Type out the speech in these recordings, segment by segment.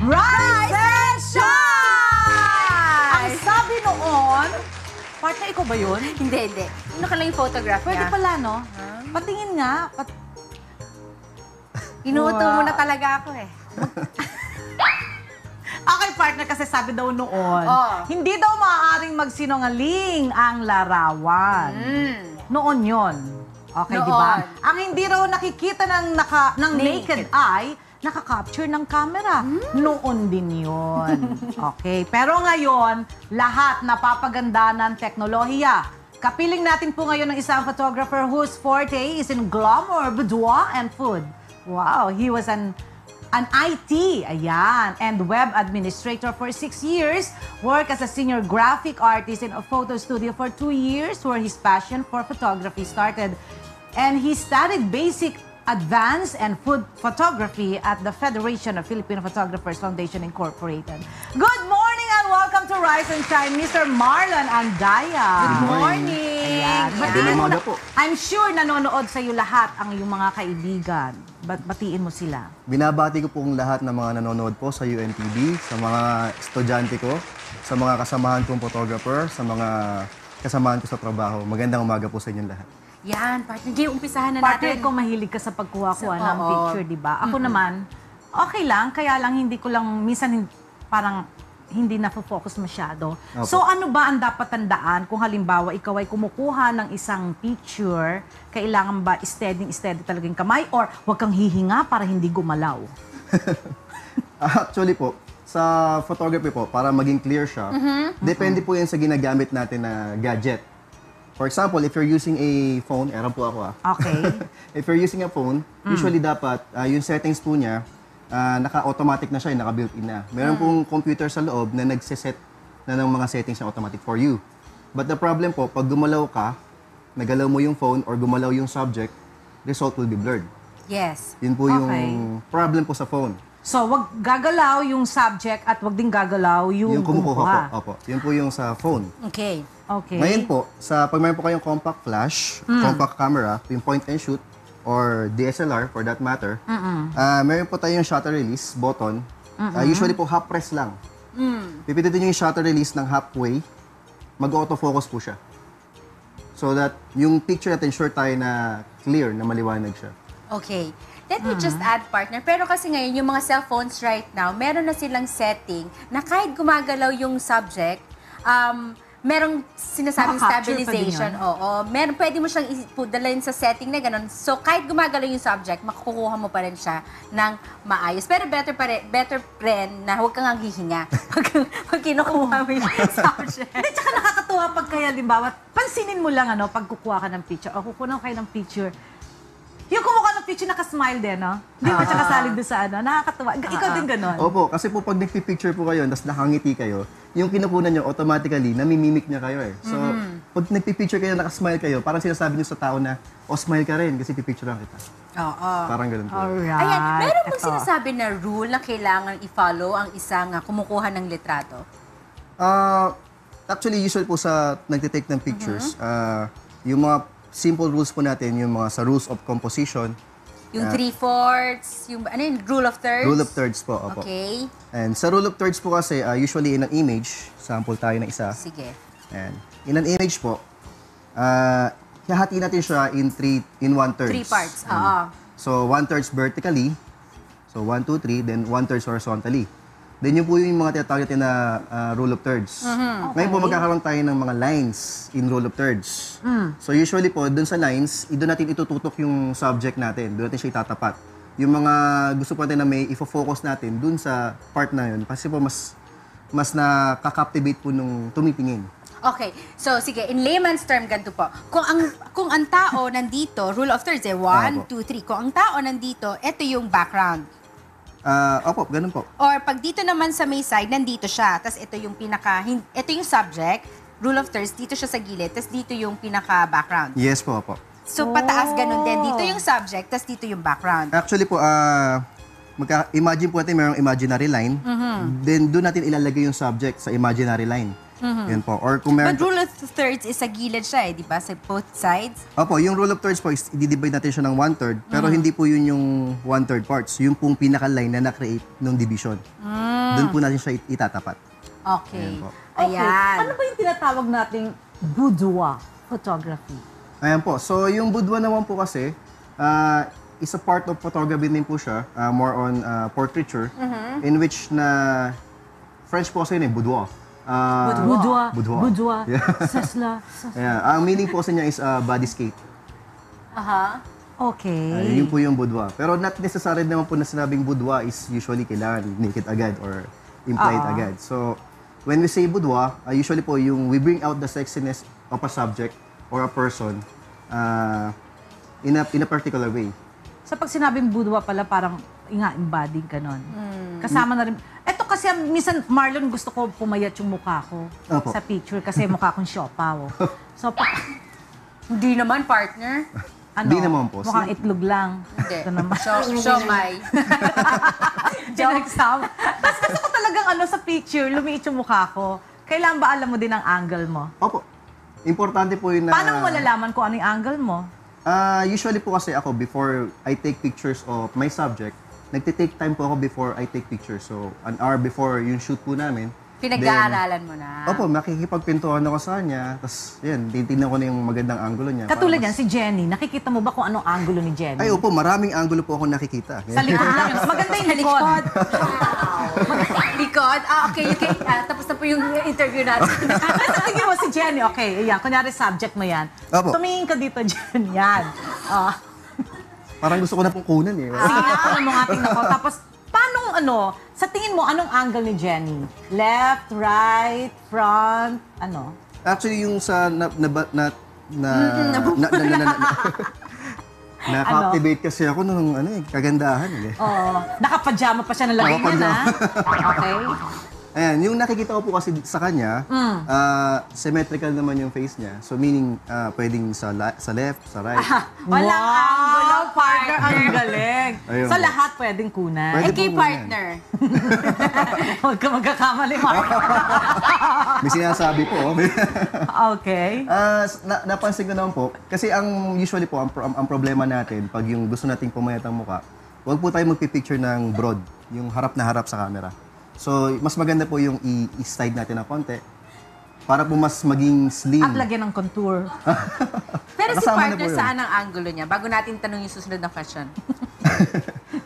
Rise and Shine! Ang sabi noon, partner, ikaw ba yun? Hindi. Ano ka lang yung photograph Pwede niya? pala, no? Patingin nga. Inuuto mo na talaga ako eh. Okay, partner, kasi sabi daw noon, Oh. hindi daw maaaring magsinungaling ang larawan. Noon yon. Okay, di ba? Noon. Ang hindi raw nakikita ng naked eye, nakaka-capture ng camera. Noon din yun. Okay, pero ngayon, lahat napapaganda ng teknolohiya. Kapiling natin po ngayon ng isang photographer whose forte is in glamour, boudoir, and food. Wow, he was an IT, ayan, and web administrator for 6 years, worked as a senior graphic artist in a photo studio for 2 years, where his passion for photography started. And he studied basic, advanced, and food photography at the Federation of Filipino Photographers Foundation Incorporated. Good morning and welcome to Rise and Shine, Mr. Marlon Andaya. Good morning. Ayan. Magandang umaga po. I'm sure nanonood sa iyo lahat ang iyong mga kaibigan. Batiin mo sila. Binabati ko pong lahat ng mga nanonood po sa UNTV, sa mga estudyante ko, sa mga kasamahan kong photographer, sa mga kasamahan ko sa trabaho. Magandang umaga po sa inyong lahat. Yan, partner. Hindi, umpisahan na Partner, natin. kung mahilig ka sa pagkuha-kuha ng Oo. picture, di ba? Ako naman, okay lang. Kaya lang, hindi ko lang, minsan parang hindi na-focus masyado. Opo. So, ano ba ang dapat tandaan kung halimbawa ikaw ay kumukuha ng isang picture, kailangan ba steady talaga yung kamay or huwag kang hihinga para hindi gumalaw? Actually po, sa photography po, para maging clear siya, depende po yan sa ginagamit natin na gadget. For example, if you're using a phone, eran po ako Okay. If you're using a phone, usually dapat yung settings po niya, naka-automatic na siya, naka-built-in na. Meron pong computer sa loob na nagsiset na ng mga settings na automatic for you. But the problem po, pag gumalaw ka, nagalaw mo yung phone or gumalaw yung subject, result will be blurred. Yes. Yun po yung Okay. problem po sa phone. So, wag gagalaw yung subject at wag din gagalaw yung kumukuha po. Opo. Yun po yung sa phone. Okay. Okay. Ngayon po, pag mayroon po kayong compact flash, compact camera, yung point and shoot, or DSLR for that matter, meron po tayong shutter release button. Usually po half press lang. Pipitin nyo yung shutter release ng halfway, mag-autofocus po siya. So that yung picture natin sure tayo na clear, na maliwanag siya. Okay. Let me just add, partner. Pero kasi ngayon, yung mga cellphones right now, meron na silang setting na kahit gumagalaw yung subject, merong sinasabing Nakaka-capture pa din stabilization. yun. Oo. Meron, pwede mo siyang dalhin sa setting na gano'n. So, kahit gumagalaw yung subject, makukuha mo pa rin siya ng maayos. Pero better na huwag kang hihinga pag kinukuha mo yung subject. Hindi, tsaka nakakatuwa pag kaya, limbawa, pansinin mo lang, pag kukuha ka ng picture, o kukuha kayo ng picture, yung kumuha ng picture, nakasmile din, no? Di ba siya kasali doon sa nakakatuwa. Ikaw din ganon. Opo, kasi po pag nagpipicture po kayo, tapos nakangiti kayo, yung kinukunan nyo, automatically, namimimik niya kayo eh. So, pag nagpipicture kayo, nakasmile kayo, parang sinasabi nyo sa tao na, smile ka rin kasi pipicture lang kita. Oo. Parang ganun po. Alright. Ayan, meron bang Eto. sinasabi na rule na kailangan i-follow ang isang kumukuha ng litrato? Actually, usual po sa nagtitake ng pictures, yung mga simple rules po natin, yung mga sa rules of composition. Yung 3/4, yung ano yun, rule of thirds? Rule of thirds po, opo. Okay. And sa rule of thirds po kasi, usually in an image, sample tayo ng isa. Sige. And in an image po, hahati natin siya in 1/3. 3 parts, oo. So, 1/3 vertically. So, 1, 2, 3. Then, 1/3 horizontally. Then, yun po yung mga tinatawag natin na rule of thirds. Ngayon po, magkakaroon tayo ng mga lines in rule of thirds. So, usually po, dun sa lines, doon natin itututok yung subject natin. Doon natin siya itatapat. Yung mga gusto po natin na may ifo-focus natin dun sa part na yun. Kasi po, mas nakaka-captivate po nung tumitingin. Okay. So, sige, in layman's term, ganito po. Kung ang tao nandito, rule of thirds, 1, 2, 3. Kung ang tao nandito, ito yung background. Opo, ganun po. Or pag dito naman sa may side, nandito siya. Tapos ito yung ito yung subject, rule of thirds, dito siya sa gilid. Tapos dito yung pinaka-background. Yes po, opo. So, pataas ganun din. Dito yung subject, tapos dito yung background. Actually po, imagine po natin mayroong imaginary line. Then doon natin ilalagay yung subject sa imaginary line. Yan po. Or kung meron... But rule of thirds is sa gilid siya di ba? Sa both sides. Opo, yung rule of thirds po, i-divide natin siya ng 1/3, pero hindi po yun yung 1/3 parts. Yung pong pinaka-line na na-create ng division. Doon po natin siya itatapat. Okay. Ayan po. Okay. Ayan. Ano ba yung tinatawag nating boudoir photography? Ayan po. So, yung boudoir naman po kasi, is a part of photography din po siya, more on portraiture, in which na French po kasi yun boudoir. Boudoir. Boudoir. Boudoir. Yeah. Sasla. Ayan. Ang meaning po sa niya is bodyscape. Aha. Okay. Yun po yung boudoir. Pero not necessary naman po na sinabing boudoir is usually kailangan naked agad or implied agad. So, when we say boudoir, usually po yung we bring out the sexiness of a subject or a person in a particular way. So pag sinabing boudoir pala, parang embodied ka nun. Kasama na rin. Eto kasi minsan, Marlon, gusto ko pumayat yung mukha ko Opo. sa picture kasi mukha kong siopaw. So, Hindi naman, partner. ano, Di naman po. mukhang itlog lang. Hindi. Ito naman. Siomay. Joke. Tapos gusto ko talagang sa picture, lumiit yung mukha ko. Kailan ba alam mo din ang angle mo? Opo. Importante po yun na... Paano mo malalaman kung ano yung angle mo? Usually po kasi ako, before I take pictures of my subject, nagtitake time po ako before I take pictures. So, an hour before yung shoot po namin. Pinag-aaralan mo na. Opo, makikipagpintuan ako sa kanya. Tapos, yan, titignan ko na yung magandang angulo niya. Katulad para yan, si Jenny. Nakikita mo ba kung anong angulo ni Jenny? Ay, opo, maraming angulo po ako nakikita. Sa likod lang. Maganda yung likod. Likod? Okay. Tapos na po yung interview natin. Sa tingin mo si Jenny, okay, ayan, kunyari subject mo yan. Opo. Tumingin ka dito, Jenny, yan. Parang gusto ko na pong kunan eh. Sige nga, ano mo nga tingnan ko. Tapos, paano, sa tingin mo, anong angle ni Jenny? Left, right, front, ano? Actually, yung sa na-captivate kasi ako nung kagandahan eh. Oo. Nakapajama pa siya ng lagay yan, ha? Okay. Ayan, yung nakikita ko po kasi sa kanya, symmetrical naman yung face niya. So meaning, pwedeng sa left, sa right. Walang angulo, partner. Ang partner. galing. Ayun Sa po. lahat pwedeng kunan. Pwede. Eh, kay po muna yan. partner. Huwag ka magkakamali, Mark. May sinasabi po. Okay. Napansin ko naman po, kasi ang usually po, ang problema natin, pag yung gusto nating pumayat ang mukha, huwag po tayo magpipicture ng broad, yung harap na harap sa camera. So, mas maganda po yung i-slide natin ng konti para po mas maging slim. At lagyan ng contour. Pero si Kasama na po partner, yun. saan ang angulo niya? Bago natin tanong yung susunod na question.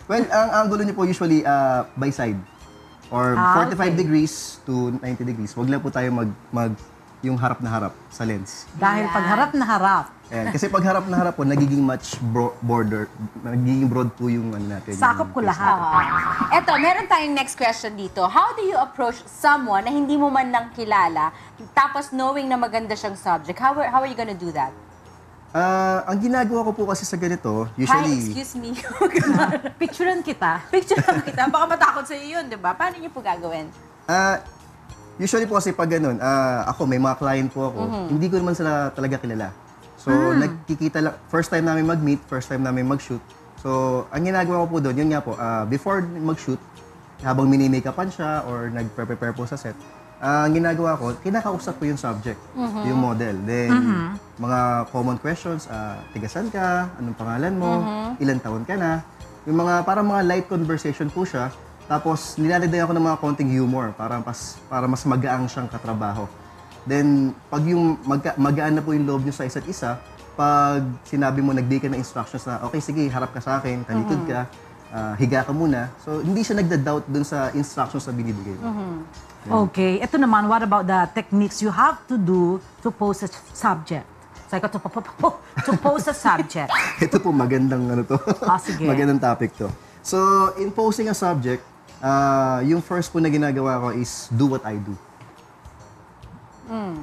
Well, ang angulo niyo po usually by side. Or 45 okay. degrees to 90 degrees. Huwag lang po tayo yung harap na harap sa lens. Dahil Ayan. pag harap na harap, Ayan. Kasi pag harap na harap po, nagiging much border, nagiging broad po yung natin. sakop ko yung face lahat. natin. Eto, meron tayong next question dito. How do you approach someone na hindi mo man lang kilala, tapos knowing na maganda siyang subject? How are you gonna do that? Ang ginagawa ko po kasi sa ganito, Hi, usually... excuse me. Picturean kita. Picture lang kita. Baka matakot sa iyo yun, di ba? Paano niyo po gagawin? Usually po kasi pag ganun, ako, may mga client po ako, hindi ko naman sila talaga kilala. So, nagkikita lang, first time namin mag-meet, first time namin mag-shoot. So, ang ginagawa ko po doon, yun nga po, before mag-shoot, habang mini-makeupan siya or nag-prepare po sa set, ang ginagawa ko, kinakausap ko yung subject, yung model. Then, mga common questions, tigasan ka, anong pangalan mo, ilan taon ka na. Yung mga, parang mga light conversation po siya. Tapos, nilalagay ako ng mga konting humor para mas magaang siyang katrabaho. Then, pag yung magaan na po yung loob nyo sa isa't isa, pag sinabi mo, nagbigay ka ng instructions na, okay, sige, harap ka sa akin, talikod ka, higa ka muna. So, hindi siya nagda-doubt dun sa instructions na binibigay mo. Okay. Ito naman, what about the techniques you have to do to pose a subject? So, ikaw to pose a subject. Ito po, magandang Sige. magandang topic to. So, in posing a subject, yung first po na ginagawa ko is do what I do.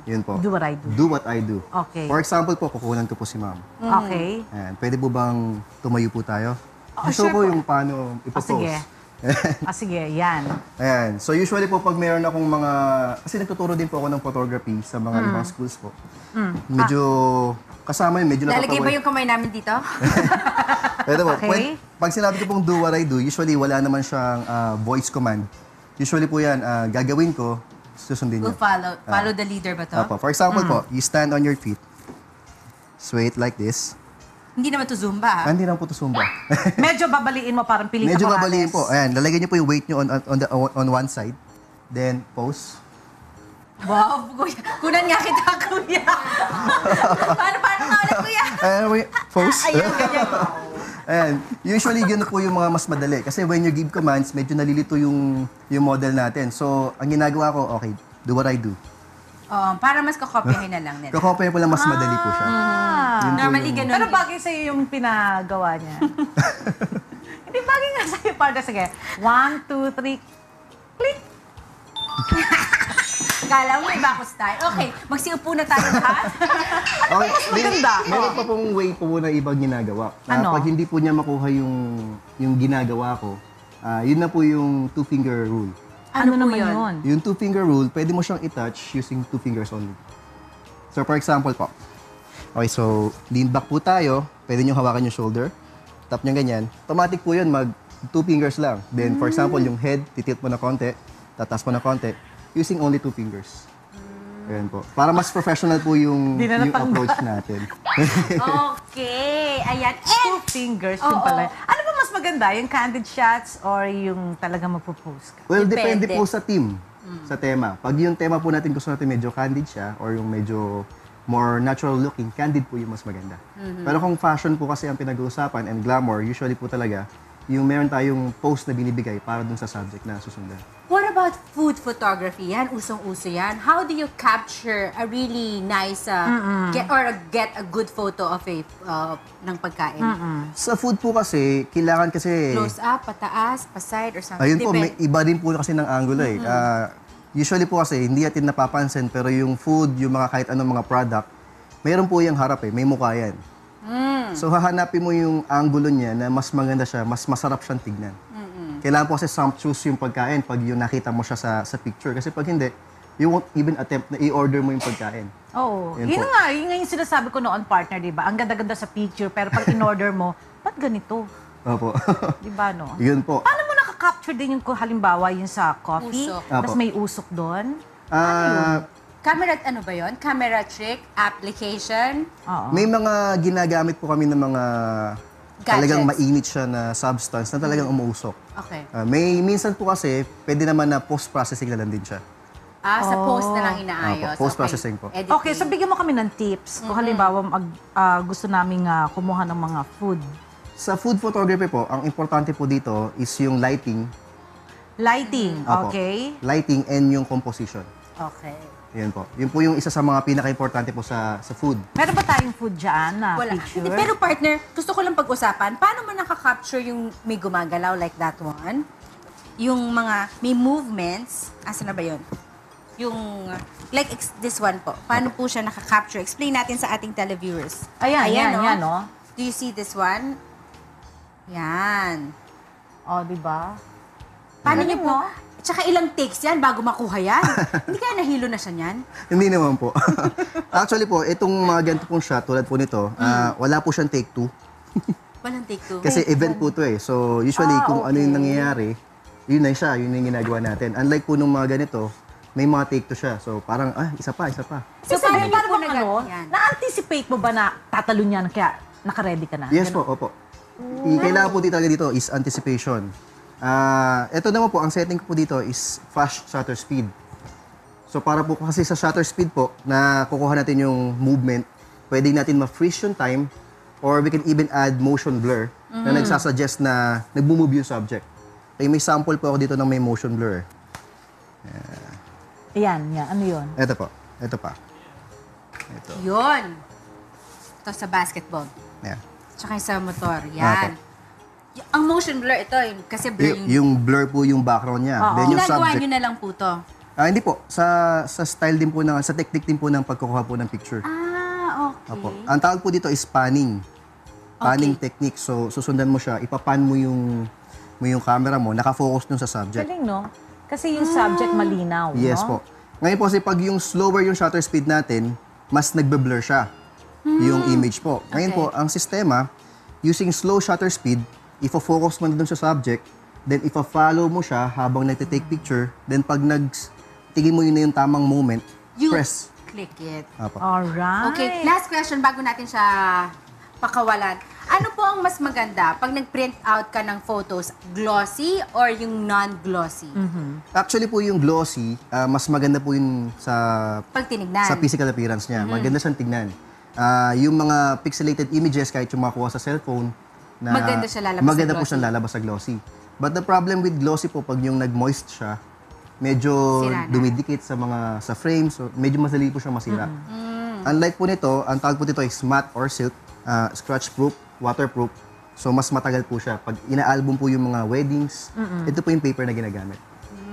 Yun po. Do what I do. Do what I do. Okay. For example po, kukunan ko po si ma'am. Okay. Ayan, pwede po bang tumayo po tayo? sure Gusto ko po. yung paano ipopose. Sige. Sige, yan. Ayan. So usually po pag mayroon akong mga... Kasi nagtuturo din po ako ng photography sa mga ibang schools po. Medyo... Kasama yun, medyo Lalagay ba nakakaway. yung kamay namin dito? Ito po, Okay. pag sinabi ko pong do what I do, usually wala naman siyang voice command. Usually po yan, gagawin ko, susundin We'll nyo. follow the leader ba to? Opo. For example po, you stand on your feet, sway it like this. Hindi naman to Zumba, ha? Hindi lang po ito Zumba. Medyo babaliin mo, parang Pilita Medyo Morales. babaliin po. Ayan, lalagyan niyo po yung weight niyo on one side. Then, pose. Wow, kuya. Kunan nga kita, kuya. paano nga ulit, kuya? Ayan, wait, pose. Ayan, ganyan. Ayan, usually yun po yung mga mas madali. Kasi when you give commands, medyo nalilito yung model natin. So, ang ginagawa ko, okay, do what I do. Para mas kakopyahin na lang nila. Kakopya po lang, mas madali po siya. Yun po Normally, yung- ganun. Pero bagay sa'yo yung pinagawa niya. Hindi bagay nga sa'yo, partner. Sige. 1, 2, 3, click. Kala mo iba ko style. Okay, magsiupo na tayo lahat. Okay, maganda? meron pa pong way po na ibang ginagawa. Ano? Pag hindi po niya makuha yung ginagawa ko, yun na po yung two-finger rule. Ano, po naman yun? yun? Yung two-finger rule, pwede mo siyang i-touch using two fingers only. So, for example po. Okay, so, lean back po tayo. Pwede nyo hawakan yung shoulder. Tap nyo ganyan. Automatic po yun, mag two fingers lang. Then, for example, yung head, titilt mo na konti. Tatas mo na konti. Using only two fingers. Ayan po. Para mas professional po yung, Di na yung natanggal. approach natin. Okay, ayan. Two fingers, yun Oo. pala. Ano ba mas maganda? Yung candid shots or yung talaga magpo-pose ka? Well, depende Depende. po sa team, sa tema. Pag yung tema po natin gusto natin medyo candid siya or yung medyo more natural looking, candid po yung mas maganda. Pero kung fashion po kasi ang pinag-uusapan and glamour, usually po talaga, yung meron tayong post na binibigay para dun sa subject na susundan. What about food photography? Yan, usong-uso yan. How do you capture a really nice, get a good photo of ng pagkain? Sa food po kasi, kailangan kasi... Close up, pataas, paside, or something? Ayun po, may Depende. iba din po kasi ng angulo eh. Usually po kasi, hindi natin napapansin, pero yung food, yung mga kahit anong mga product, mayroon po yung harap eh, may mukha yan. So hahanapin mo yung angulo niya na mas maganda siya, mas masarap siyang tignan. Kailangan po kasi sumptuous yung pagkain pag yung nakita mo siya sa picture. Kasi pag hindi, you won't even attempt na i-order mo yung pagkain. Oo. Yun Yun po. nga, yun nga yung sinasabi ko noon, partner, di ba? Ang ganda-ganda sa picture, pero pag in-order mo, ba't ganito? Opo. Di ba, no? Yun po. Paano mo nakaka-capture din yung halimbawa yung sa coffee? Usok. Tapos Apo. may usok doon? Camera, ano ba yon? Camera trick, application, Oo. May mga ginagamit po kami ng mga talagang mainit siya na substance na talagang umuusok. okay. May minsan po kasi, pwede naman na post-processing na lang din siya. Sa post na lang inaayos. Opo, post-processing po. Editing. Okay, so bigyan mo kami ng tips. Kung halimbawa gusto naming kumuha ng mga food. Sa food photography po, ang importante po dito is yung lighting. Lighting, Opo. okay? Lighting and yung composition. Okay. Yan po. Yun po yung isa sa mga pinaka-importante po sa food. Meron ba tayong food dyan na Wala. picture? Hindi, pero partner, gusto ko lang pag-usapan, paano mo nakaka-capture yung may gumagalaw like that one? Yung mga, may movements, asa na ba yun? Yung, like this one po. Paano po siya nakaka-capture? Explain natin sa ating televiewers. Ayan, yan, no? yan, no? Do you see this one? Yan. O, di ba? Paano Galing, niyo po? no? Tsaka ilang takes yan bago makuha yan? Hindi kaya nahilo na siya niyan? Hindi naman po. Actually po, itong mga ganito pong shot, tulad po nito, wala po siyang take two. Walang take two. Kasi event po to eh. So usually kung ano yung okay. nangyayari, yun na siya, yun na yung ginagawa natin. Unlike po nung mga ganito, may mga take two siya. So parang, isa pa, isa pa. So, paano sabi, niyo paano po bang ano, yan? na-anticipate mo ba na tatalon yan kaya naka-ready ka na? Yes po, opo. Kailangan po talaga dito is anticipation. Ito naman po, ang setting ko po dito is fast shutter speed. So para po kasi sa shutter speed po, na kukuha natin yung movement, pwede natin ma-freeze yung time or we can even add motion blur na nagsasuggest na nagmo-move yung subject. Okay, may sample po ako dito ng may motion blur. Yan, yan. Ano yun? Ito po, ito pa. Ito. Yun. Ito sa basketball. Ayan. Tsaka yung sa motor. Yan. Ang motion blur, ito yun. Kasi blur yung... Yung blur po yung background niya. Then yung Ginagawa subject. nyo na lang po to. Hindi po. Sa style din po, sa technique din po ng pagkukuha po ng picture. Okay. Opo. Ang tawag po dito is panning. Panning technique. So, susundan mo siya, ipapan mo yung camera mo, nakafocus dun sa subject. Galing, no? Kasi yung subject malinaw, Yes no? po. Ngayon po, kasi pag yung slower yung shutter speed natin, mas nagbe-blur siya yung image po. Ngayon po, ang sistema, using slow shutter speed, ifo-focus mo na dun sa subject, then ifa-follow mo siya habang nagte-take picture, then pag tingin mo yun na yung tamang moment, You press. click it. Apo. Alright. Okay, last question bago natin siya pakawalan. Ano po ang mas maganda pag nag-print out ka ng photos, glossy or yung non-glossy? Actually po yung glossy, mas maganda po yun Pag tinignan. sa physical appearance niya. Maganda siyang tignan. Yung mga pixelated images, kahit yung makuha sa cellphone, Maganda siya lalabas sa maganda po glossy. siyang lalabas sa glossy. But the problem with glossy po, pag yung nag-moist siya, medyo Sira na. dumidikit sa frames, so medyo madali po siyang masira. Unlike po nito, ang tawag po nito is matte or silk, scratch-proof, waterproof. So mas matagal po siya. Pag ina-album po yung mga weddings, ito po yung paper na ginagamit.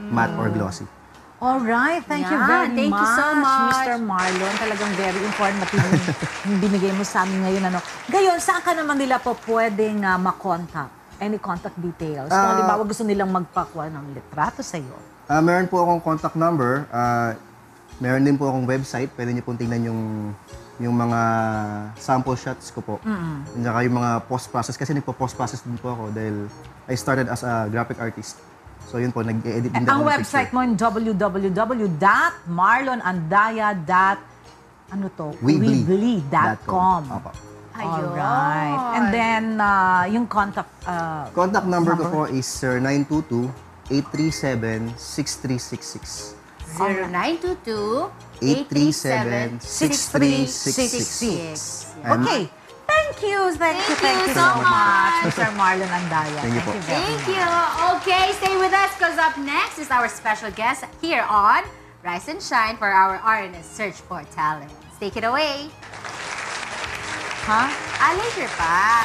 Matte or glossy. Alright, thank you Yan, very thank you so much. Mr. Marlon. Talagang very informative yung binigay mo sa amin ngayon. Ngayon, saan ka naman nila po pwedeng makontak? Any contact details? Kung halimbawa gusto nilang magpakuha ng litrato sa'yo. Meron po akong contact number. Meron din po akong website. Pwede niyo pong tingnan yung mga sample shots ko po. At saka yung mga post-process. Kasi nagpo-post-process din po ako dahil I started as a graphic artist. So yun po, nag-edit din Ang ako ng website picture. mo yung www.marlonandaya.weebly.com. Opo. Ayun. Alright. And then, yung contact... Contact number ko po is 0922-837-6366. 0922-837-6366. Okay. Thank you so much, Mr. Marlon Andaya. Thank you po. very Thank you. Okay, stay with us because up next is our special guest here on Rise and Shine for our RNS Search for Talents. Take it away. Ha? Later pa.